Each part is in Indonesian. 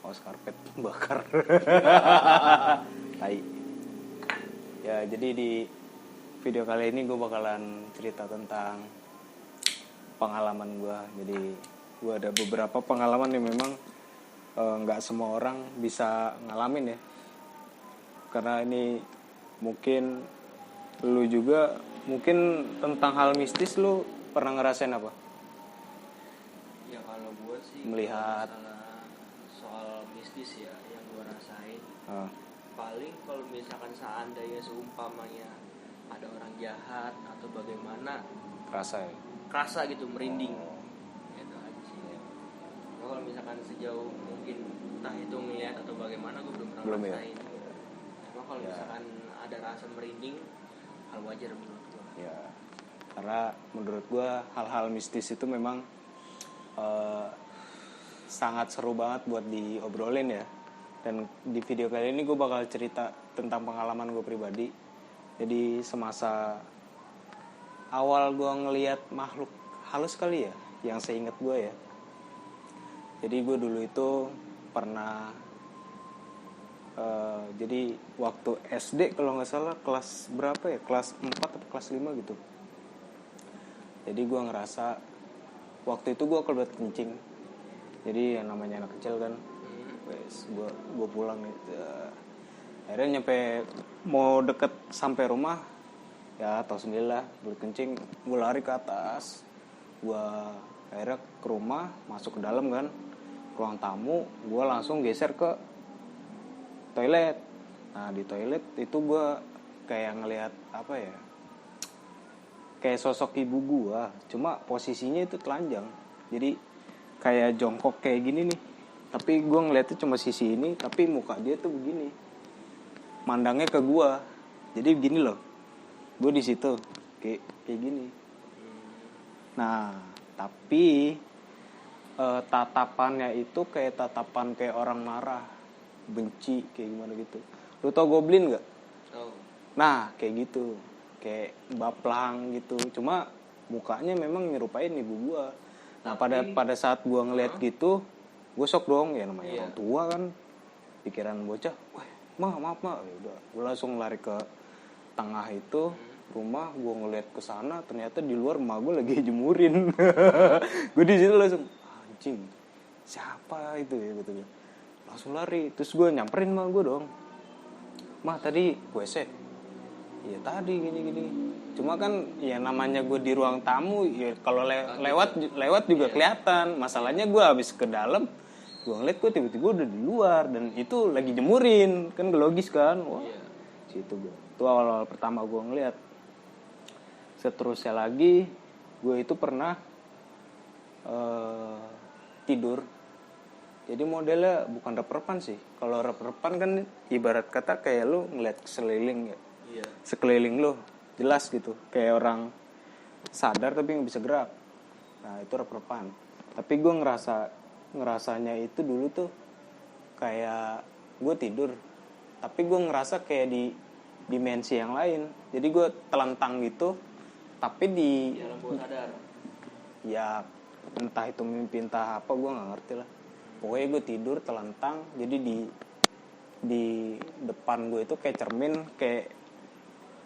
kaos karpet bakar. Tai. Ya jadi di video kali ini gue bakalan cerita tentang pengalaman gue. Jadi gue ada beberapa pengalaman yang memang nggak semua orang bisa ngalamin ya. Karena ini mungkin lu juga mungkin tentang hal mistis lu pernah ngerasain apa? Ya kalau gue sih Melihat soal mistis ya yang gue rasain paling kalau misalkan seandainya seumpamanya ada orang jahat atau bagaimana kerasa gitu merinding gitu aja sih. Kalau misalkan sejauh mungkin entah itu ngeliat atau bagaimana gue belum pernah rasain. Cuma kalau misalkan ada rasa merinding hal wajar menurut gue. Ya, karena menurut gue hal-hal mistis itu memang sangat seru banget buat diobrolin ya. Dan di video kali ini gue bakal cerita tentang pengalaman gue pribadi. Jadi semasa awal gue ngelihat makhluk halus kali ya, yang seingat gue ya. Jadi gue dulu itu pernah jadi waktu SD kalau nggak salah kelas berapa ya, kelas 4 atau kelas 5 gitu. Jadi gue ngerasa waktu itu gue keluar kencing. Jadi yang namanya anak kecil kan, wes gue pulang gitu. Akhirnya nyampe mau deket sampai rumah, ya tau sendiri lah, keluar kencing, gue lari ke atas. Gue akhirnya ke rumah, masuk ke dalam kan, ruang tamu, gue langsung geser ke toilet. Nah di toilet itu gue kayak ngelihat apa ya, kayak sosok ibu gue, cuma posisinya itu telanjang. Jadi kayak jongkok kayak gini nih, tapi gue ngeliatnya cuma sisi ini, tapi muka dia tuh begini, mandangnya ke gue. Jadi begini loh, gue di situ kayak gini. Nah tapi tatapannya itu kayak tatapan kayak orang marah, benci kayak gimana gitu. Lu tau goblin nggak? Tahu. Nah kayak gitu, kayak baplang gitu. Cuma mukanya memang nyerupain ibu gua. Nah pada saat gua ngeliat gitu, gue shock dong, ya namanya orang tua kan, pikiran bocah, wah maaf ya udah, gue langsung lari ke tengah itu rumah. Gue ngeliat ke sana, ternyata di luar emak gue lagi jemurin. Gue di situ langsung anjing, siapa itu ya gitu. Langsung lari, terus gue nyamperin emak gue dong. Mah tadi WC? Iya tadi gini. Cuma kan ya namanya gue di ruang tamu, ya kalau lewat juga kelihatan. Masalahnya gue habis ke dalam, gue ngeliat gue tiba-tiba udah di luar dan itu lagi jemurin, kan logis kan? Wah, situ gue. Itu awal-awal pertama gue ngeliat. Seterusnya lagi, gue itu pernah tidur. Jadi modelnya bukan rep-repan sih. Kalau rep-repan kan ibarat kata kayak lu ngeliat sekeliling ya. Sekeliling lu jelas gitu, kayak orang sadar tapi nggak bisa gerak. Nah itu rep-repan. Tapi gue ngerasanya itu dulu tuh kayak gue tidur, tapi gue ngerasa kayak di dimensi yang lain. Jadi gue telentang gitu, tapi di alam bawah sadar. Ya entah itu mimpi entah apa, gue nggak ngerti lah. Pokoknya gue tidur telentang. Jadi di depan gue itu kayak cermin, kayak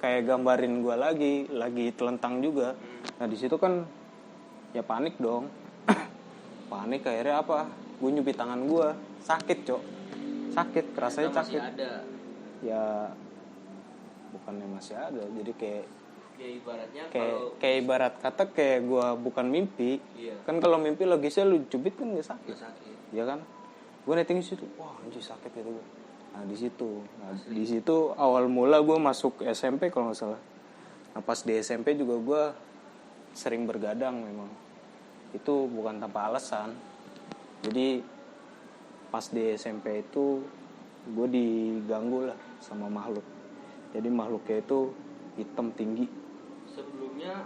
gambarin gue lagi telentang juga. Nah di situ kan ya panik dong. Panik, akhirnya apa, gue nyubit tangan gue, sakit cok, sakit, rasanya sakit. Masih ada. Ya bukannya masih ada, jadi kayak ibaratnya kayak ibarat kata kayak gue bukan mimpi. Kan kalau mimpi logisnya lu cubit kan nggak sakit, ya kan. Gue netting di situ, wah anjir sakit gitu gue. Nah di situ awal mula gue masuk SMP kalau nggak salah. Nah pas di SMP juga gue sering bergadang memang. Itu bukan tanpa alasan. Jadi pas di SMP itu gue diganggu lah sama makhluk. Jadi makhluknya itu hitam tinggi. Sebelumnya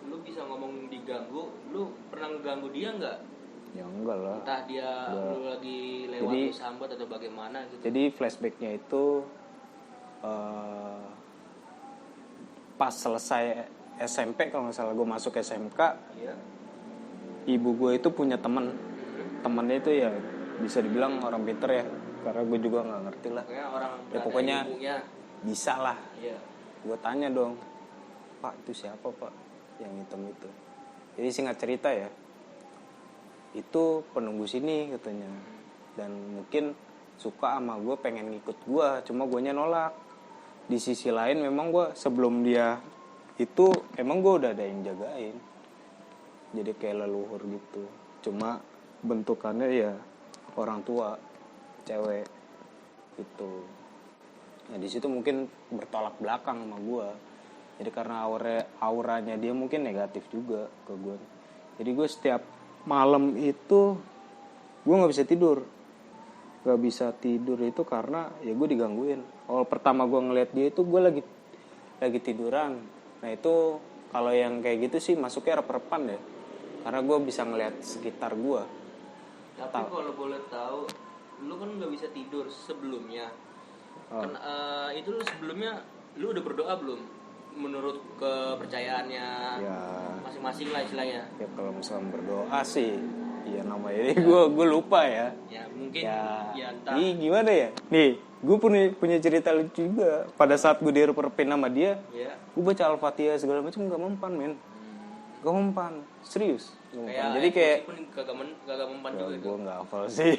lu bisa ngomong diganggu, lu pernah ngeganggu dia nggak? Ya enggak lah. Entah dia lu lagi lewat lu sambat atau bagaimana gitu. Jadi flashbacknya itu pas selesai SMP kalau nggak salah, gue masuk SMK. Ibu gue itu punya temennya itu ya bisa dibilang orang pinter ya, karena gue juga nggak ngerti lah. Pokoknya bisa lah. Iya. Gue tanya dong, Pak itu siapa Pak yang hitam itu? Jadi singkat cerita ya, itu penunggu sini katanya, dan mungkin suka sama gue, pengen ngikut gue, cuma guenya nolak. Di sisi lain memang gue sebelum dia itu emang gue udah ada yang jagain, jadi kayak leluhur gitu, cuma bentukannya ya orang tua cewek itu. Nah di situ mungkin bertolak belakang sama gue, jadi karena auranya dia mungkin negatif juga ke gue. Jadi gue setiap malam itu gue nggak bisa tidur itu karena ya gue digangguin. Awal pertama gue ngeliat dia itu gue lagi tiduran. Nah itu kalau yang kayak gitu sih masuknya rep-repan ya, karena gue bisa ngeliat sekitar gue. Tapi kalau boleh tahu, lu kan nggak bisa tidur sebelumnya. Kan itu lu sebelumnya lu udah berdoa belum? Menurut kepercayaannya ya, masing-masing lah istilahnya. Ya kalau misalnya berdoa sih, ya namanya ini gue lupa ya. Ya mungkin ya entah. Nih gimana ya? Nih gue punya cerita lucu juga. Pada saat gue diruper-rupin sama dia, gue baca Al-Fatihah segala macam nggak mempan men. Gak mempan, serius. Jadi kayak kagak mempan juga. Gue nggak hafal sih.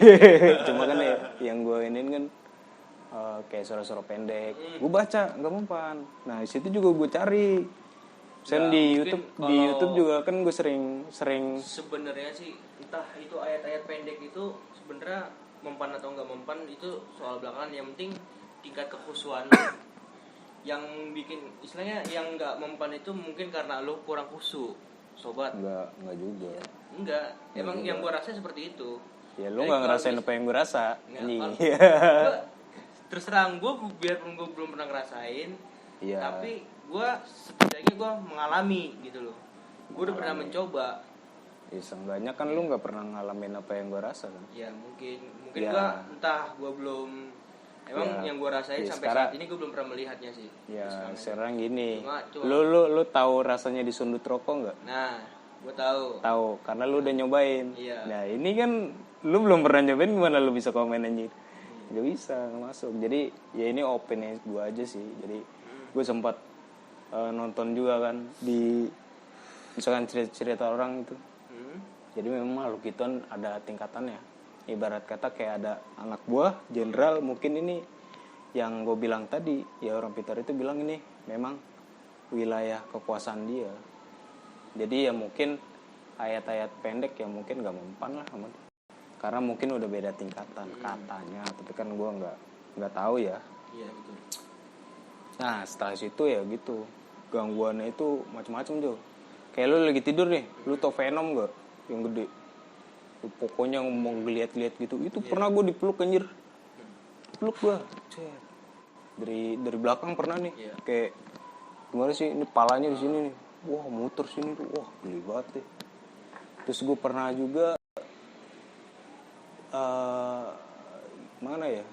Cuma kan ya, yang gue iniin kan kayak suara-suara pendek. Gue baca nggak mempan. Nah di situ juga gue cari. Di YouTube juga kan gue sering. Sebenarnya sih entah itu ayat-ayat pendek itu sebenarnya mempan atau nggak mempan itu soal belakangan. Yang penting tingkat kekhusyuan. Yang bikin istilahnya yang nggak mempan itu mungkin karena lo kurang khusyuk, sobat. Nggak juga. Enggak. Emang yang gue rasa seperti itu. Ya lo nggak ngerasain apa yang gue rasa. Terus terang gue biarpun gue belum pernah ngerasain, tapi gue setidaknya gue mengalami gitu loh. Gue udah pernah mencoba. Ya seenggaknya kan lu nggak pernah ngalamin apa yang gue rasa kan. Ya mungkin gue entah gue belum yang gue rasain sampai sekarang, saat ini gue belum pernah melihatnya sih. Ya sekarang gini, lu tahu rasanya disundut rokok nggak? Nah gue tahu karena lu udah nyobain. Iya. Nah ini kan lu belum pernah nyobain, gimana lu bisa komen anjir? Gak bisa, gak masuk. Jadi ya ini opini gue aja sih. Jadi gue sempat nonton juga kan di misalkan cerita orang itu. Jadi memang makhluk itu ada tingkatannya. Ibarat kata kayak ada anak buah jenderal, mungkin ini yang gue bilang tadi, ya orang pintar itu bilang ini memang wilayah kekuasaan dia. Jadi ya mungkin ayat-ayat pendek yang mungkin gak mempan lah aman. Karena mungkin udah beda tingkatan katanya, tapi kan gue nggak tahu ya. Iya betul. Nah setelah situ ya gitu, gangguannya itu macam-macam Jo. Kayak lu lagi tidur nih, lu tau Venom gak? Yang gede. Pokoknya mau ngeliat-liat gitu. Itu pernah gue dipeluk anjir. Peluk gue. Dari belakang pernah nih. Kayak gimana sih? Ini palanya di sini nih. Wah muter sini tuh. Wah geli banget deh. Terus gue pernah juga mana ya?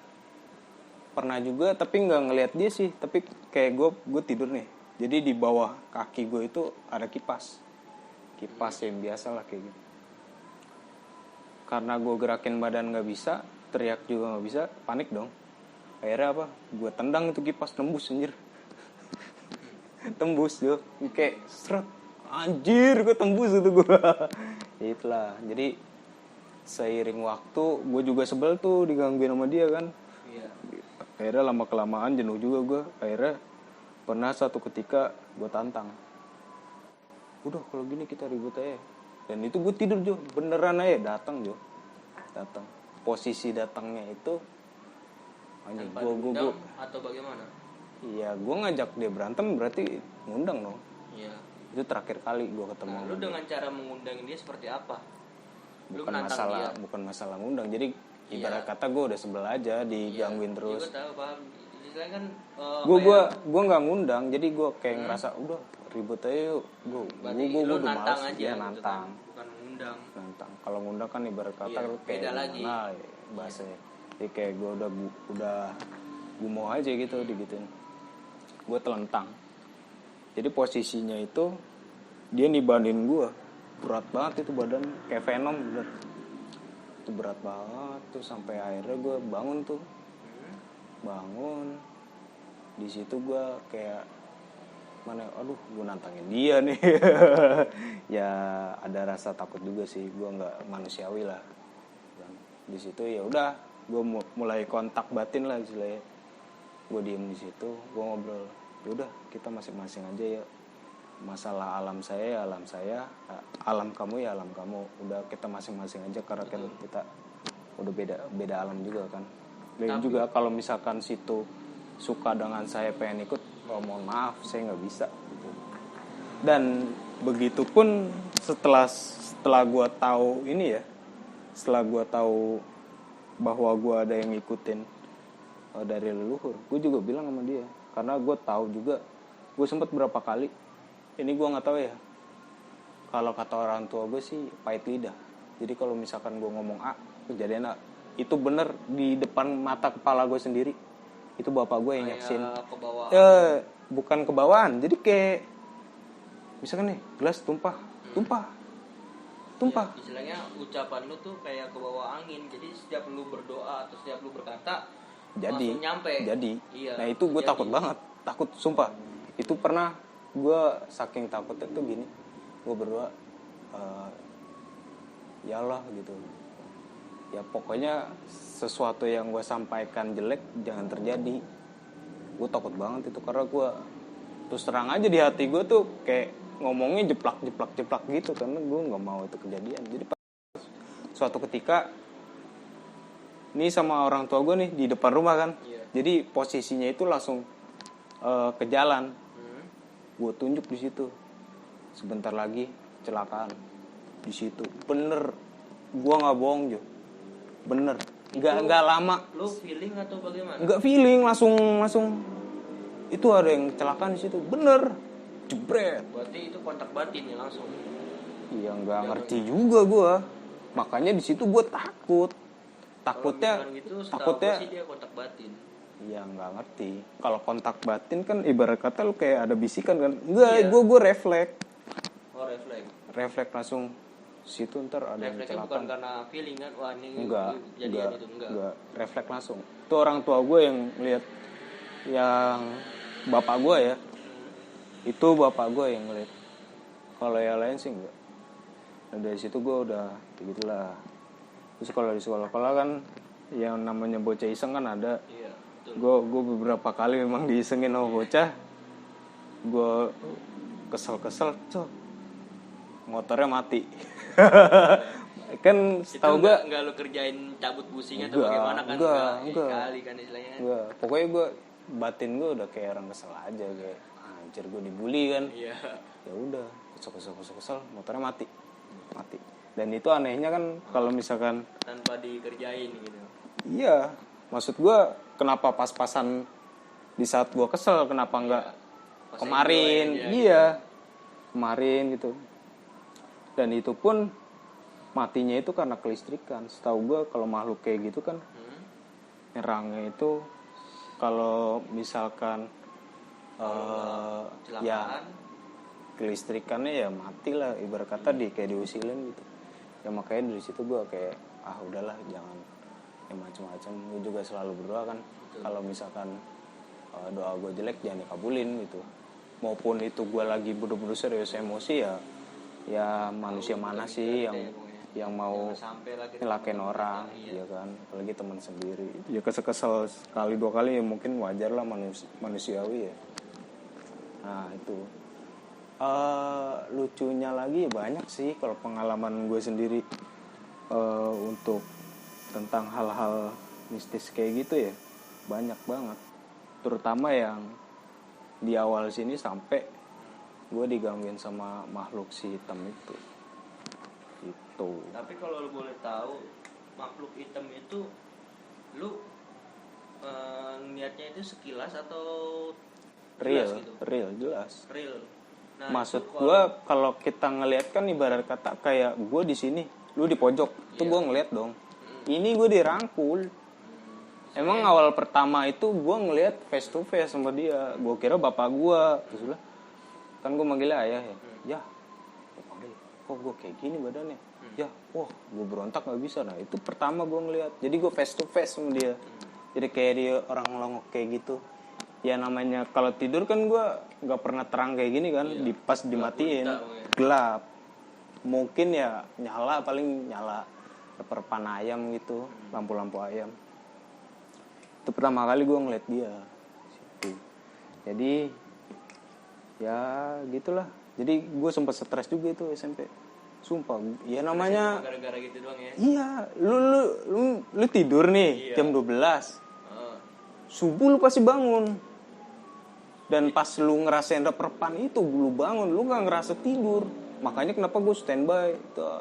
Pernah juga tapi nggak ngelihat dia sih. Tapi kayak gue tidur nih. Jadi di bawah kaki gue itu ada kipas yang biasa lah kayak gitu. Karena gue gerakin badan nggak bisa, teriak juga nggak bisa, panik dong. Akhirnya apa? Gue tendang itu kipas, tembus anjir. Tembus Jo, kayak seret. Anjir, gue tembus itu gue. Itulah. Jadi seiring waktu gue juga sebel tuh digangguin sama dia kan. Akhirnya lama kelamaan jenuh juga gue. Akhirnya pernah satu ketika gue tantang, udah kalau gini kita ribut aja. Dan itu gue tidur Jo, beneran aja datang Jo, datang. Posisi datangnya itu hanya gue atau bagaimana? Iya, gue ngajak dia berantem berarti ngundang dong. Iya. Itu terakhir kali gue ketemu. Lu dengan cara mengundang dia seperti apa? Bukan masalah ngundang. Jadi ibarat kata gue udah sebel aja digangguin terus. Gue tahu paham. Istilahnya kan gue nggak ngundang, jadi gue kayak ngerasa udah ribut aja yuk. Gue udah malas aja, ya, nantang. Gitu kan? Bukan ngundang. Nantang. Kalau ngundang kan ibarat kata kayak gimana ya, bahasanya. Jadi kayak gue udah gumoh aja gitu digituin. Gue telentang. Jadi posisinya itu dia nibanin gue, berat banget itu badan kayak Venom bener. itu berat banget tuh, sampai akhirnya gue bangun di situ gue kayak mana, aduh gue nantangin dia nih. Ya ada rasa takut juga sih, gue nggak manusiawi lah. Di situ ya udah gue mulai kontak batin lah istilahnya. Gue diem di situ, gue ngobrol, ya udah kita masing-masing aja ya, masalah alam saya ya alam saya, alam kamu ya alam kamu, udah kita masing-masing aja karena kan kita udah beda alam juga kan. Dan juga kalau misalkan situ suka dengan saya pengen ikut, oh mohon maaf saya nggak bisa gitu. Dan begitupun setelah gue tahu ini ya, setelah gue tahu bahwa gue ada yang ngikutin dari leluhur, gue juga bilang sama dia, karena gue tahu juga, gue sempat berapa kali, ini gue nggak tahu ya, kalau kata orang tua gue sih pahit lidah. Jadi kalau misalkan gue ngomong A, kejadian A, itu bener di depan mata kepala gue sendiri. Itu bapak gue yang nyaksin. Bukan kebawaan, jadi kayak misalkan nih gelas tumpah. Ya, istilahnya ucapan lu tuh kayak ke bawah angin. Jadi setiap lu berdoa atau setiap lu berkata langsung nyampe. Iya, nah itu gue takut banget, takut sumpah. Itu pernah gue saking takutnya tuh gini, gue berdoa, ya Allah gitu. Ya pokoknya sesuatu yang gue sampaikan jelek jangan terjadi. Gue takut banget itu, karena gue terus terang aja di hati gue tuh kayak ngomongnya jeplak gitu, karena gue nggak mau itu kejadian. Jadi suatu ketika ini sama orang tua gue nih di depan rumah kan, jadi posisinya itu langsung ke jalan. Gue tunjuk di situ, sebentar lagi kecelakaan di situ. Bener, gue nggak bohong Jo, bener. Nggak lama. Lu feeling atau bagaimana? Nggak feeling, langsung itu ada yang kecelakaan di situ, bener, jebret. Berarti itu kontak batin ya langsung. Iya nggak ngerti juga gue, makanya di situ gue takutnya gitu, takutnya sih dia kontak batin. Iya nggak ngerti. Kalau kontak batin kan ibarat kata lu kayak ada bisikan kan. Enggak, gue refleks. Oh refleks langsung situ, ntar ada yang kecelakaan. Bukan karena feeling kan, wah ini enggak. Enggak. Refleks langsung. Itu orang tua gue yang lihat, yang bapak gue ya. Itu bapak gue yang ngeliat. Kalau yang lain sih enggak. Nah dari situ gue udah begitulah. Terus kalau di sekolah kan yang namanya bocah iseng kan ada. Iya, Gue beberapa kali memang diisengin sama bocah. Gue kesel, motornya mati. Kan setahu gue nggak lu kerjain cabut busing atau bagaimana kan? Enggak. Kali kan istilahnya. Enggak. Pokoknya gue batin gue udah kayak orang kesel aja, kayak anjir gue dibully kan. Iya. Ya udah, kesel, motornya mati. Dan itu anehnya kan kalau misalkan tanpa dikerjain gitu. Iya, maksud gue kenapa pas-pasan di saat gue kesel, kenapa enggak kemarin? Iya, kemarin gitu. Dan itu pun matinya itu karena kelistrikan. Setahu gue kalau makhluk kayak gitu kan nyerangnya itu kalau misalkan ya kelistrikannya ya mati lah, ibarat kata kayak diusilin gitu. Ya makanya dari situ gue kayak udahlah jangan yang macam-macam. Gue juga selalu berdoa kan, kalau misalkan doa gue jelek jangan dikabulin gitu. Maupun itu gue lagi bener-bener serius emosi ya manusia mana sih yang mau nyelakain orang, ya kan, apalagi teman sendiri. Ya kesel sekali dua kali ya mungkin wajar lah, manusiawi ya. Nah itu lucunya lagi banyak sih kalau pengalaman gue sendiri untuk tentang hal-hal mistis kayak gitu ya, banyak banget. Terutama yang di awal sini sampai gue digangguin sama makhluk si hitam itu. Gitu. Tapi kalau lu boleh tahu, makhluk hitam itu lu niatnya itu sekilas atau real gitu? Jelas. Nah, maksud gue kalau kita ngelihat kan ibarat kata kayak gue di sini, lu di pojok, itu gue ngelihat dong. Ini gue dirangkul. Emang awal pertama itu gue ngelihat face to face sama dia, gue kira bapak gue. Terus kan gue manggilnya ayah ya. Ya, kok gue kayak gini badannya. Ya wah gue berontak nggak bisa. Nah itu pertama gue ngeliat, jadi gue face to face sama dia. Jadi kayak dia orang longok kayak gitu. Ya namanya kalau tidur kan gue nggak pernah terang kayak gini kan, di pas dimatiin gelap. Mungkin ya nyala, paling nyala perpan ayam gitu, lampu-lampu ayam. Itu pertama kali gue ngeliat dia situ. Jadi ya gitulah. Jadi gue sempat stres juga itu SMP. Sumpah. Ya namanya gara-gara gitu doang ya. iya, lu tidur nih jam 12. Subuh lu pasti bangun. Dan pas lu ngerasain reperpan itu, lu bangun, lu gak ngerasa tidur. Makanya kenapa gue standby.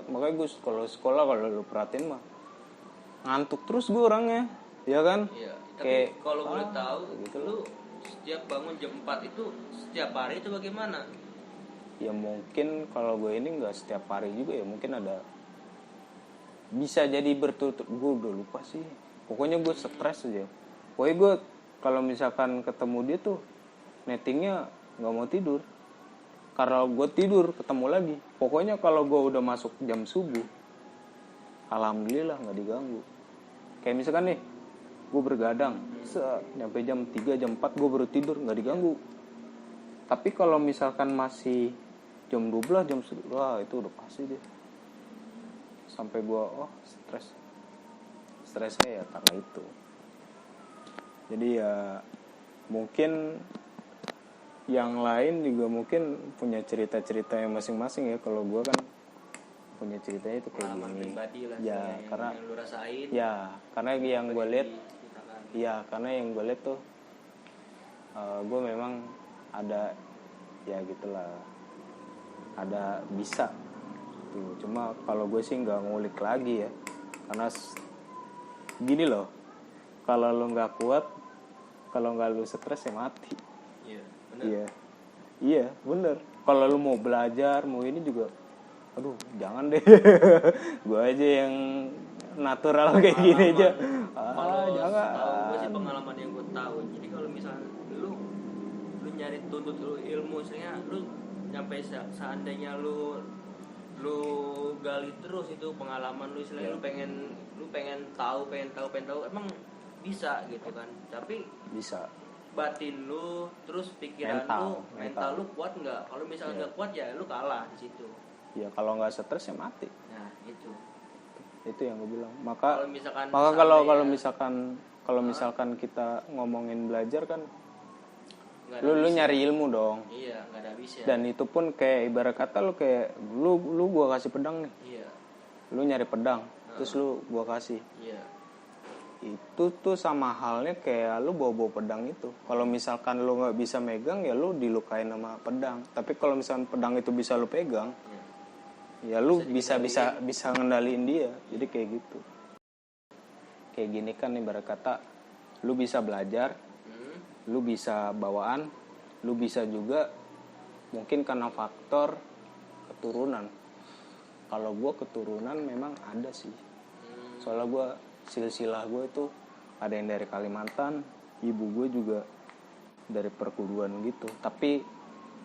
Makanya gue kalau sekolah, kalau lu perhatiin mah ngantuk terus gue orangnya, ya kan? Iya. Tapi kalau boleh tahu, gitu lu setiap bangun jam 4 itu setiap hari itu bagaimana? Ya mungkin kalau gue ini nggak setiap hari juga ya, mungkin ada, bisa jadi berturut-turut. Gue udah lupa sih. Pokoknya gue stres aja. Pokoknya gue kalau misalkan ketemu dia tuh nettingnya nggak mau tidur. Karena gue tidur ketemu lagi. Pokoknya kalau gue udah masuk jam subuh, alhamdulillah nggak diganggu. Kayak misalkan nih, gue bergadang, nyampe jam 3, jam 4 gue baru tidur, nggak diganggu. Tapi kalau misalkan masih jam 12, jam 11, wah itu udah pasti deh. Sampai gue, stresnya ya karena itu. Jadi ya mungkin yang lain juga mungkin punya cerita-cerita yang masing-masing ya. Kalau gue kan punya ceritanya itu kayak pengalaman gini. pribadi lah Ya karena yang lu rasain. Ya karena yang gue lihat, ya karena yang gue lihat tuh gue memang ada ya gitulah, ada bisa tuh. Cuma kalau gue sih nggak ngulik lagi ya, karena gini loh, kalau lo nggak kuat, kalau nggak lu stres ya mati. Iya benar. Iya bener. Kalau lu mau belajar mau ini juga, aduh jangan deh. Gue aja yang natural kayak gini aja. Jangan. Tahu gue sih pengalaman yang gue tahu. Jadi kalau misalnya lu nyari tuntut lu ilmu, istilahnya lu nyampe seandainya lu gali terus itu pengalaman lu, istilahnya lu pengen tahu emang bisa gitu kan. Tapi bisa batin lu terus pikiran mental lu kuat nggak? Kalau misalnya nggak kuat ya lu kalah di situ. Ya kalau nggak stres ya mati. Nah itu yang gue bilang. Maka kalau misalkan kita ngomongin belajar kan, lu nyari ilmu dong. Iya, nggak ada habisnya. Dan itu pun kayak ibarat kata lu kayak lu gua kasih pedang nih. Iya. Lu nyari pedang, terus lu gua kasih. Iya. Itu tuh sama halnya kayak lu bawa pedang itu. Kalau misalkan lu nggak bisa megang ya lu dilukain sama pedang. Tapi kalau misalkan pedang itu bisa lu pegang, ya lu bisa ngendaliin dia. Jadi kayak gitu. Kayak gini kan ibarat kata lu bisa belajar, lu bisa bawaan, lu bisa juga mungkin karena faktor keturunan. Kalau gue keturunan memang ada sih. Soalnya gue silsilah gue itu ada yang dari Kalimantan, ibu gue juga dari perguruan gitu. Tapi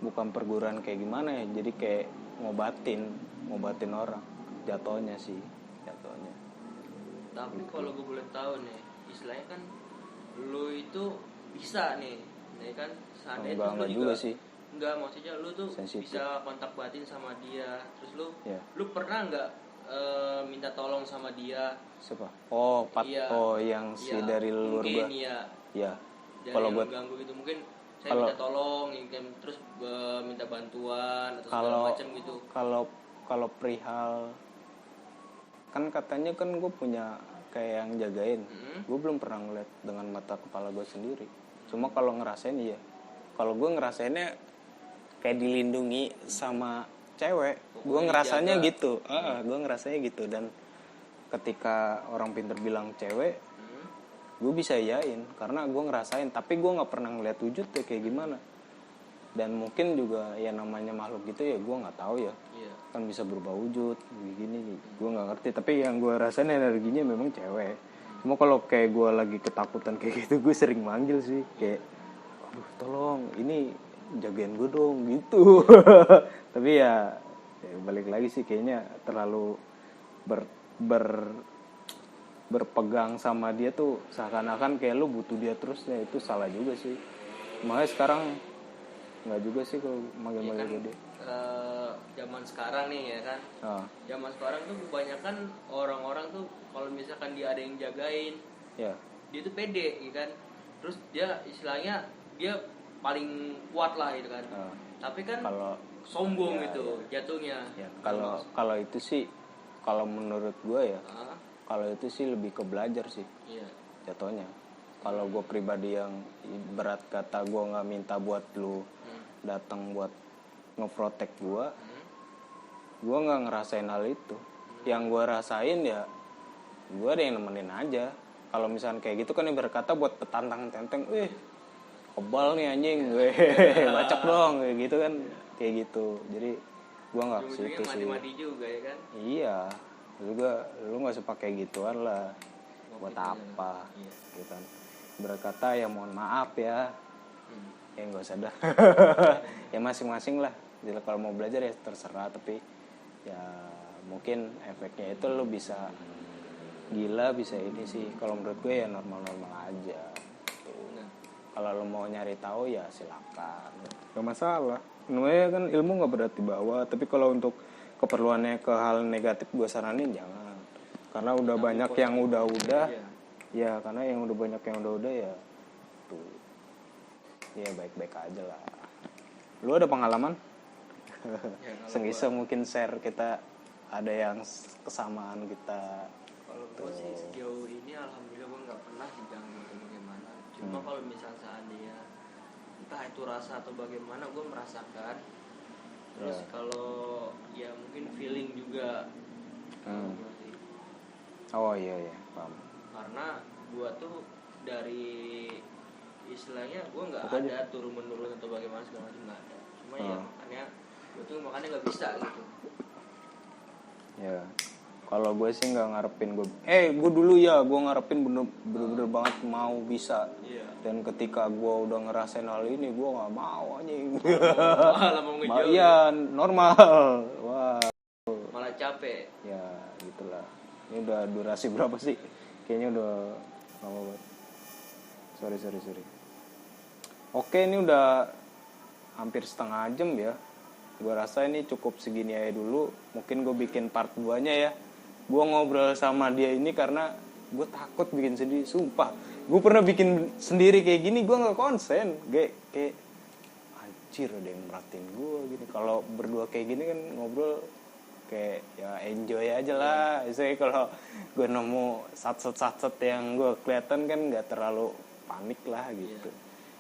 bukan perguruan kayak gimana ya, jadi kayak ngobatin orang jatuhnya. Tapi kalau gue boleh tahu nih, istilahnya kan lu itu bisa nih, ya kan? Seandainya lu juga sih. Enggak, maksudnya lu tuh sensitif. Bisa kontak batin sama dia, terus lu pernah nggak minta tolong sama dia? Siapa? Yang si dari luar gua. Iya. Kalau buat ganggu gitu mungkin saya minta tolong, terus minta bantuan atau segala macam gitu. Kalau perihal kan katanya kan gue punya kayak yang jagain. Gue belum pernah ngeliat dengan mata kepala gue sendiri. Cuma kalau ngerasain iya. Kalau gue ngerasainnya kayak dilindungi sama cewek. Gue ngerasanya gitu. Gue ngerasanya gitu. Dan ketika orang pinter bilang cewek, gue bisa iyain karena gue ngerasain. Tapi gue nggak pernah ngeliat wujudnya kayak gimana. Dan mungkin juga ya namanya makhluk gitu ya gue nggak tahu ya. Kan bisa berubah wujud begini. Gue nggak ngerti. Tapi yang gue rasain energinya memang cewek. Cuma kalau kayak gue lagi ketakutan kayak gitu, gue sering manggil sih kayak, aduh tolong ini jagain gue dong gitu. Tapi ya Ya, balik lagi sih kayaknya terlalu berpegang sama dia tuh seakan-akan kayak lu butuh dia terus, ya itu salah juga sih. Makanya sekarang nggak juga sih kalau manggil-manggil kan, dia. Zaman sekarang nih ya kan, zaman sekarang tuh kebanyakan orang-orang tuh kalau misalkan dia ada yang jagain, ya dia tuh pede, ya kan. Terus dia istilahnya dia paling kuat lah gitu kan. Tapi kan kalau sombong gitu jatuhnya. Ya, kalau itu sih, kalau menurut gue ya, kalau itu sih lebih ke belajar sih, jatuhnya. Kalau gue pribadi yang berat kata gue nggak minta buat lu datang buat ngeprotek gue nggak ngerasain hal itu. Yang gue rasain ya, gue ada yang nemenin aja. Kalau misalkan kayak gitu kan ibarat kata buat petantang tenteng, kebal nih anjing, bacok dong, kayak gitu kan, kayak gitu. Jadi gue nggak ke situ sih. Mati-mati juga ya kan. Iya, juga lu nggak usah pakai gituan lah. Buat apa? Gitu kan. Berkata ya mohon maaf ya. Ya nggak usah dah. Ya masing-masing lah. Jadi kalau mau belajar ya terserah, tapi ya mungkin efeknya itu lu bisa gila, bisa ini sih. Kalau menurut gue ya normal-normal aja. Kalau lo mau nyari tahu ya silakan, gak masalah. Namanya kan ilmu nggak berat dibawa. Tapi kalau untuk keperluannya ke hal negatif, gue saranin jangan. Karena udah banyak yang udah-udah. Ya karena yang udah banyak yang udah-udah ya tuh. Ya baik-baik aja lah. Lu ada pengalaman? Seng-iseng mungkin share, kita ada yang kesamaan kita. Kalau gue sih sejauh ini alhamdulillah gue nggak pernah diganggu atau bagaimana. Cuma kalau misal seandainya entah itu rasa atau bagaimana, gue merasakan. Terus kalau ya mungkin feeling juga. Oh iya paham. Karena gue tuh dari istilahnya gue nggak ada turun menurun atau bagaimana segala macam, nggak ada. Cuma ya makanya gue tuh makanya nggak bisa gitu. Ya. Kalau gue sih nggak ngarepin gue dulu ya, gue ngarepin bener-bener banget mau bisa. Dan ketika gue udah ngerasain hal ini, gue nggak mau anjing. Iya normal. Wah. Malah capek. Ya gitulah. Ini udah durasi berapa sih? Kayaknya udah lama banget. Sorry. Oke, ini udah hampir setengah jam ya. Gue rasa ini cukup segini aja dulu. Mungkin gue bikin part 2-nya ya. Gue ngobrol sama dia ini karena gue takut bikin sendiri. Sumpah, gue pernah bikin sendiri kayak gini, gue gak konsen. Kayak anjir, ada yang merhatiin gue gini. Kalau berdua kayak gini kan ngobrol kayak ya enjoy aja lah. Misalnya kalau gue nemu satset yang gue kelihatan kan gak terlalu panik lah gitu.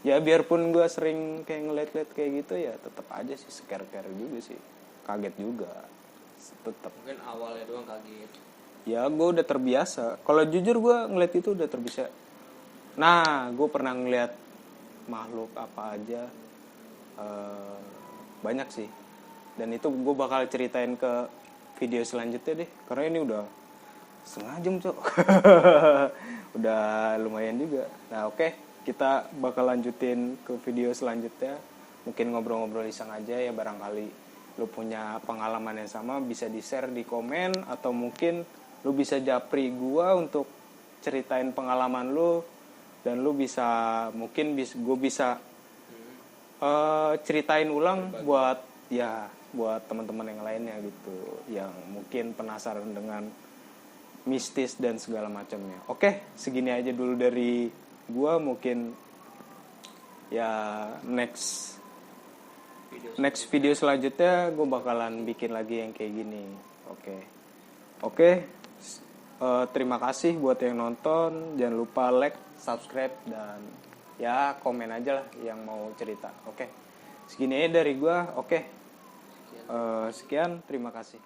Ya biarpun gue sering kayak ngeliat-liat kayak gitu, ya tetap aja sih scare-scare juga sih. Kaget juga. Tetap. Mungkin awalnya doang kaget. Ya gue udah terbiasa. Kalau jujur gue ngeliat itu udah terbiasa. Nah, gue pernah ngeliat makhluk apa aja. Banyak sih. Dan itu gue bakal ceritain ke video selanjutnya deh. Karena ini udah setengah jam, Cok. Udah lumayan juga. Nah, oke. Kita bakal lanjutin ke video selanjutnya. Mungkin ngobrol-ngobrol iseng aja ya, barangkali lu punya pengalaman yang sama bisa di-share di komen, atau mungkin lu bisa japri gua untuk ceritain pengalaman lu, dan lu bisa mungkin gue bisa ceritain ulang buat teman-teman yang lainnya gitu, yang mungkin penasaran dengan mistis dan segala macamnya. Oke, segini aja dulu dari gua. Mungkin ya next video selanjutnya gue bakalan bikin lagi yang kayak gini. Oke. Terima kasih buat yang nonton. Jangan lupa like, subscribe, dan ya komen aja lah yang mau cerita. Oke. Segini aja dari gue. Oke. Sekian, terima kasih.